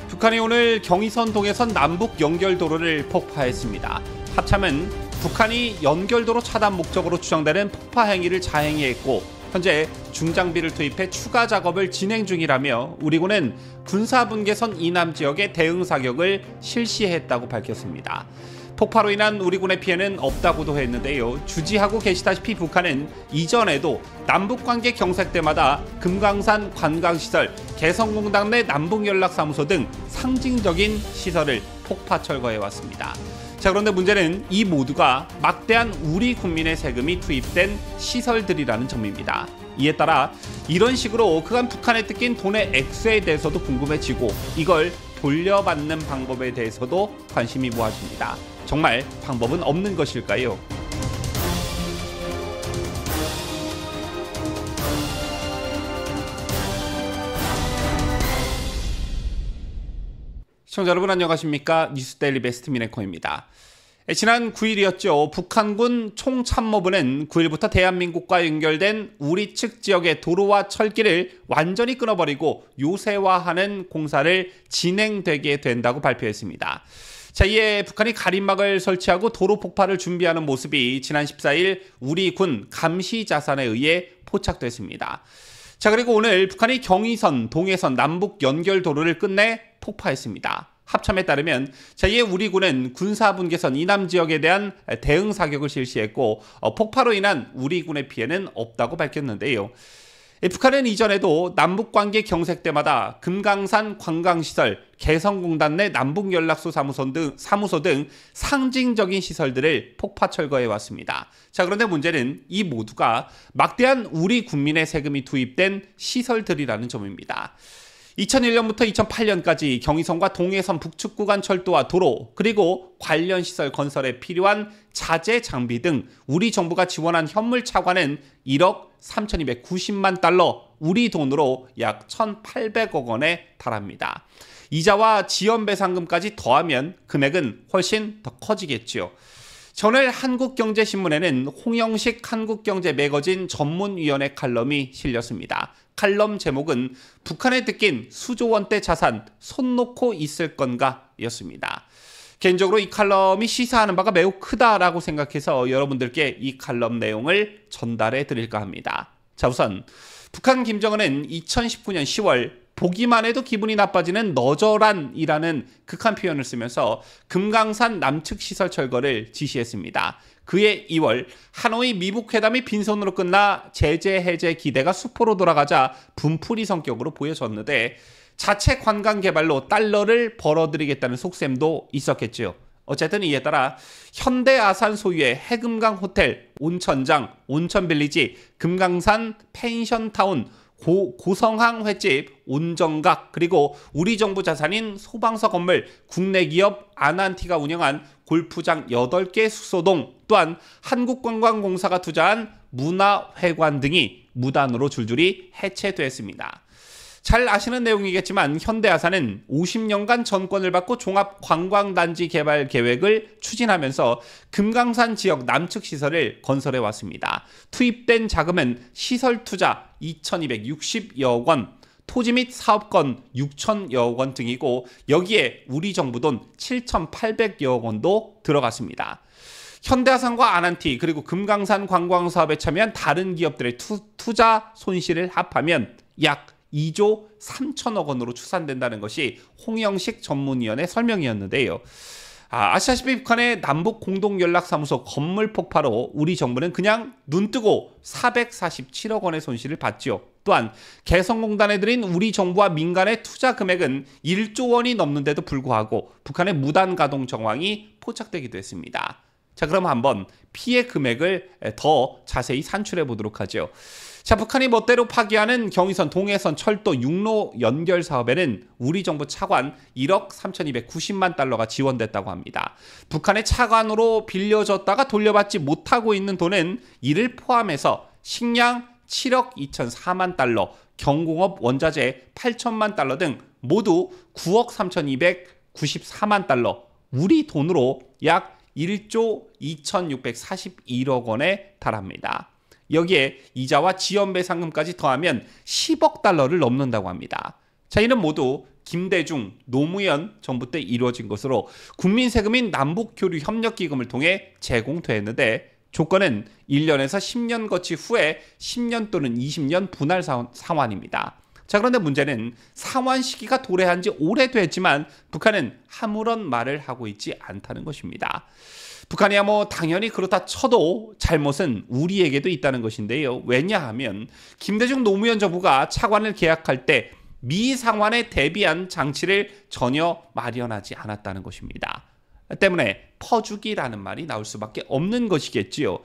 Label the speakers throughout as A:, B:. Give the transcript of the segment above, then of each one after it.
A: 북한이 오늘 경의선 동해선 남북 연결도로를 폭파했습니다. 합참은 북한이 연결도로 차단 목적으로 추정되는 폭파 행위를 자행했고 현재 중장비를 투입해 추가 작업을 진행 중이라며 우리군은 군사분계선 이남 지역에 대응 사격을 실시했다고 밝혔습니다. 폭파로 인한 우리군의 피해는 없다고도 했는데요. 주지하고 계시다시피 북한은 이전에도 남북관계 경색 때마다 금강산 관광시설, 개성공단 내 남북연락사무소 등 상징적인 시설을 폭파 철거해왔습니다. 자, 그런데 문제는 이 모두가 막대한 우리 국민의 세금이 투입된 시설들이라는 점입니다. 이에 따라 이런 식으로 그간 북한에 뜯긴 돈의 액수에 대해서도 궁금해지고 이걸 돌려받는 방법에 대해서도 관심이 모아집니다. 정말 방법은 없는 것일까요? 시청자 여러분 안녕하십니까? 뉴스데일리 베스트 미네커입니다. 지난 9일이었죠. 북한군 총참모부는 9일부터 대한민국과 연결된 우리 측 지역의 도로와 철길을 완전히 끊어버리고 요새화하는 공사를 진행되게 된다고 발표했습니다. 자, 이에 북한이 가림막을 설치하고 도로 폭파를 준비하는 모습이 지난 14일 우리 군 감시 자산에 의해 포착됐습니다. 자, 그리고 오늘 북한이 경의선, 동해선 남북 연결도로를 끝내 폭파했습니다. 합참에 따르면 이에 우리 군은 군사분계선 이남 지역에 대한 대응 사격을 실시했고 폭파로 인한 우리 군의 피해는 없다고 밝혔는데요. 북한은 이전에도 남북관계 경색 때마다 금강산 관광시설, 개성공단 내 남북연락소 사무소 등 상징적인 시설들을 폭파 철거해왔습니다. 자, 그런데 문제는 이 모두가 막대한 우리 국민의 세금이 투입된 시설들이라는 점입니다. 2001년부터 2008년까지 경의선과 동해선 북측 구간 철도와 도로 그리고 관련 시설 건설에 필요한 자재 장비 등 우리 정부가 지원한 현물 차관은 1억 3,290만 달러, 우리 돈으로 약 1,800억 원에 달합니다. 이자와 지연배상금까지 더하면 금액은 훨씬 더 커지겠죠. 오늘 한국경제신문에는 홍영식 한국경제 매거진 전문위원회 칼럼이 실렸습니다. 칼럼 제목은 북한에 뜯긴 수조 원대 자산 손 놓고 있을 건가 였습니다. 개인적으로 이 칼럼이 시사하는 바가 매우 크다라고 생각해서 여러분들께 이 칼럼 내용을 전달해 드릴까 합니다. 자, 우선 북한 김정은은 2019년 10월 보기만 해도 기분이 나빠지는 너저란이라는 극한 표현을 쓰면서 금강산 남측 시설 철거를 지시했습니다. 그해 2월 하노이 미북 회담이 빈손으로 끝나 제재 해제 기대가 수포로 돌아가자 분풀이 성격으로 보여졌는데 자체 관광 개발로 달러를 벌어들이겠다는 속셈도 있었겠죠. 어쨌든 이에 따라 현대아산 소유의 해금강 호텔, 온천장, 온천빌리지, 금강산 펜션타운, 고성항 횟집, 온정각, 그리고 우리 정부 자산인 소방서 건물, 국내 기업 아난티가 운영한 골프장 8개 숙소동, 또한 한국관광공사가 투자한 문화회관 등이 무단으로 줄줄이 해체됐습니다. 잘 아시는 내용이겠지만 현대아산은 50년간 전권을 받고 종합관광단지 개발 계획을 추진하면서 금강산 지역 남측 시설을 건설해 왔습니다. 투입된 자금은 시설 투자 2,260여 원, 토지 및 사업권 6천여 원 등이고 여기에 우리 정부 돈 7,800여 원도 들어갔습니다. 현대아산과 아난티 그리고 금강산 관광사업에 참여한 다른 기업들의 투자 손실을 합하면 약 2조 3천억 원으로 추산된다는 것이 홍영식 전문위원의 설명이었는데요. 아시다시피 북한의 남북 공동연락사무소 건물 폭파로 우리 정부는 그냥 눈뜨고 447억 원의 손실을 봤죠. 또한 개성공단에 들인 우리 정부와 민간의 투자 금액은 1조 원이 넘는데도 불구하고 북한의 무단 가동 정황이 포착되기도 했습니다. 자, 그럼 한번 피해 금액을 더 자세히 산출해 보도록 하죠. 자, 북한이 멋대로 파기하는 경의선, 동해선, 철도, 육로 연결 사업에는 우리 정부 차관 1억 3,290만 달러가 지원됐다고 합니다. 북한의 차관으로 빌려줬다가 돌려받지 못하고 있는 돈은 이를 포함해서 식량 7억 2,004만 달러, 경공업 원자재 8천만 달러 등 모두 9억 3,294만 달러, 우리 돈으로 약 1조 2,641억 원에 달합니다. 여기에 이자와 지연배상금까지 더하면 10억 달러를 넘는다고 합니다. 자, 이는 모두 김대중, 노무현 정부 때 이루어진 것으로 국민 세금인 남북교류협력기금을 통해 제공됐는데 조건은 1년에서 10년 거치 후에 10년 또는 20년 분할 상환입니다. 자, 그런데 문제는 상환 시기가 도래한 지 오래됐지만 북한은 아무런 말을 하고 있지 않다는 것입니다. 북한이야 당연히 그렇다 쳐도 잘못은 우리에게도 있다는 것인데요. 왜냐하면 김대중 노무현 정부가 차관을 계약할 때 미상환에 대비한 장치를 전혀 마련하지 않았다는 것입니다. 때문에 퍼주기라는 말이 나올 수밖에 없는 것이겠지요.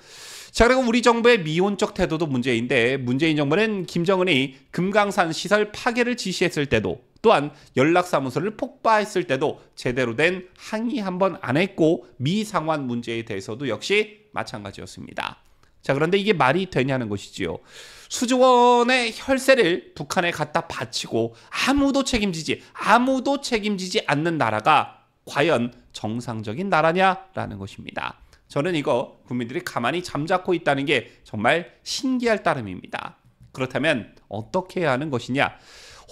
A: 자, 그리고 우리 정부의 미온적 태도도 문제인데 문재인 정부는 김정은이 금강산 시설 파괴를 지시했을 때도 또한 연락사무소를 폭파했을 때도 제대로 된 항의 한 번 안 했고 미상환 문제에 대해서도 역시 마찬가지였습니다. 자, 그런데 이게 말이 되냐는 것이지요. 수조 원의 혈세를 북한에 갖다 바치고 아무도 책임지지 않는 나라가 과연 정상적인 나라냐라는 것입니다. 저는 이거 국민들이 가만히 잠자코 있다는 게 정말 신기할 따름입니다. 그렇다면 어떻게 해야 하는 것이냐?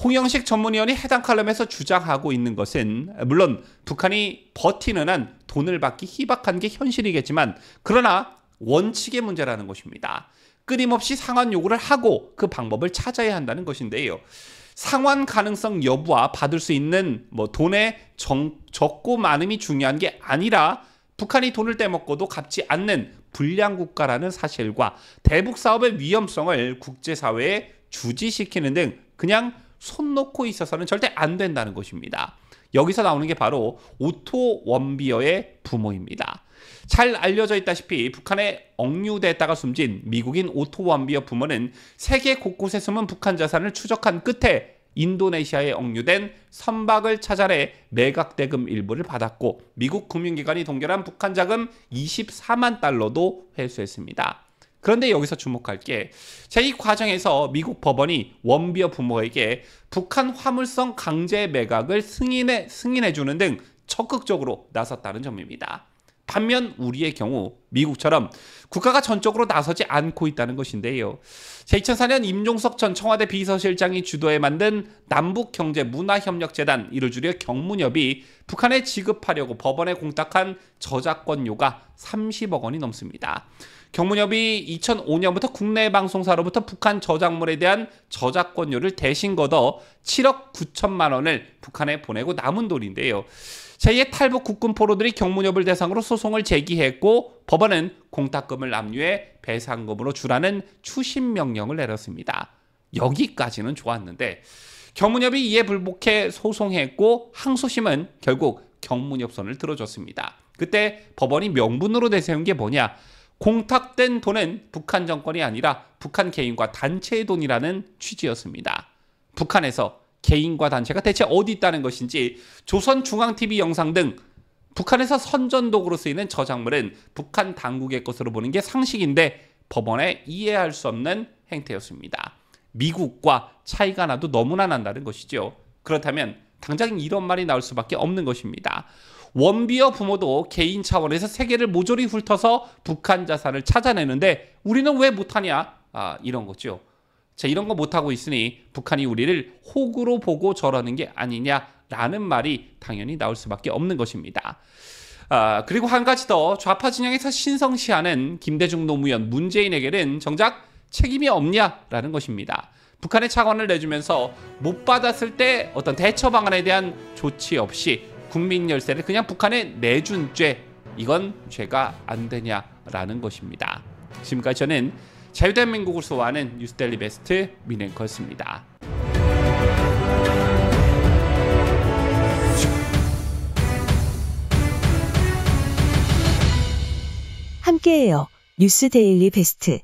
A: 홍영식 전문위원이 해당 칼럼에서 주장하고 있는 것은 물론 북한이 버티는 한 돈을 받기 희박한 게 현실이겠지만 그러나 원칙의 문제라는 것입니다. 끊임없이 상환 요구를 하고 그 방법을 찾아야 한다는 것인데요. 상환 가능성 여부와 받을 수 있는 돈의 적고 많음이 중요한 게 아니라 북한이 돈을 떼먹고도 갚지 않는 불량 국가라는 사실과 대북 사업의 위험성을 국제사회에 주지시키는 등 그냥 손 놓고 있어서는 절대 안 된다는 것입니다. 여기서 나오는 게 바로 오토 원비어의 부모입니다. 잘 알려져 있다시피 북한에 억류됐다가 숨진 미국인 오토 원비어 부모는 세계 곳곳에 숨은 북한 자산을 추적한 끝에 인도네시아에 억류된 선박을 찾아내 매각대금 일부를 받았고 미국 금융기관이 동결한 북한 자금 24만 달러도 회수했습니다. 그런데 여기서 주목할 게 이 과정에서 미국 법원이 원비어 부모에게 북한 화물성 강제 매각을 승인해 주는 등 적극적으로 나섰다는 점입니다. 반면 우리의 경우 미국처럼 국가가 전적으로 나서지 않고 있다는 것인데요. 2004년 임종석 전 청와대 비서실장이 주도해 만든 남북경제문화협력재단, 이를 줄여 경문협이 북한에 지급하려고 법원에 공탁한 저작권료가 30억 원이 넘습니다. 경문협이 2005년부터 국내 방송사로부터 북한 저작물에 대한 저작권료를 대신 걷어 7억 9천만 원을 북한에 보내고 남은 돈인데요. 제2의 탈북 국군 포로들이 경문협을 대상으로 소송을 제기했고 법원은 공탁금을 압류해 배상금으로 주라는 추심 명령을 내렸습니다. 여기까지는 좋았는데 경문협이 이에 불복해 소송했고 항소심은 결국 경문협 손을 들어줬습니다. 그때 법원이 명분으로 내세운 게 뭐냐? 공탁된 돈은 북한 정권이 아니라 북한 개인과 단체의 돈이라는 취지였습니다. 북한에서 개인과 단체가 대체 어디 있다는 것인지 조선중앙TV 영상 등 북한에서 선전도구로 쓰이는 저작물은 북한 당국의 것으로 보는 게 상식인데 법원에 이해할 수 없는 행태였습니다. 미국과 차이가 나도 너무나 난다는 것이죠. 그렇다면 당장 이런 말이 나올 수밖에 없는 것입니다. 원비어 부모도 개인 차원에서 세계를 모조리 훑어서 북한 자산을 찾아내는데 우리는 왜 못하냐? 이런 거죠. 자, 이런 거 못하고 있으니 북한이 우리를 호구로 보고 저러는 게 아니냐라는 말이 당연히 나올 수밖에 없는 것입니다. 그리고 한 가지 더, 좌파 진영에서 신성시하는 김대중 노무현 문재인에게는 정작 책임이 없냐라는 것입니다. 북한에 차관을 내주면서 못 받았을 때 어떤 대처 방안에 대한 조치 없이 국민 열세를 그냥 북한에 내준 죄, 이건 죄가 안 되냐라는 것입니다. 지금까지 저는 자유대한민국을 소화하는 뉴스데일리 베스트 민앵커였습니다.
B: 함께해요. 뉴스데일리 베스트.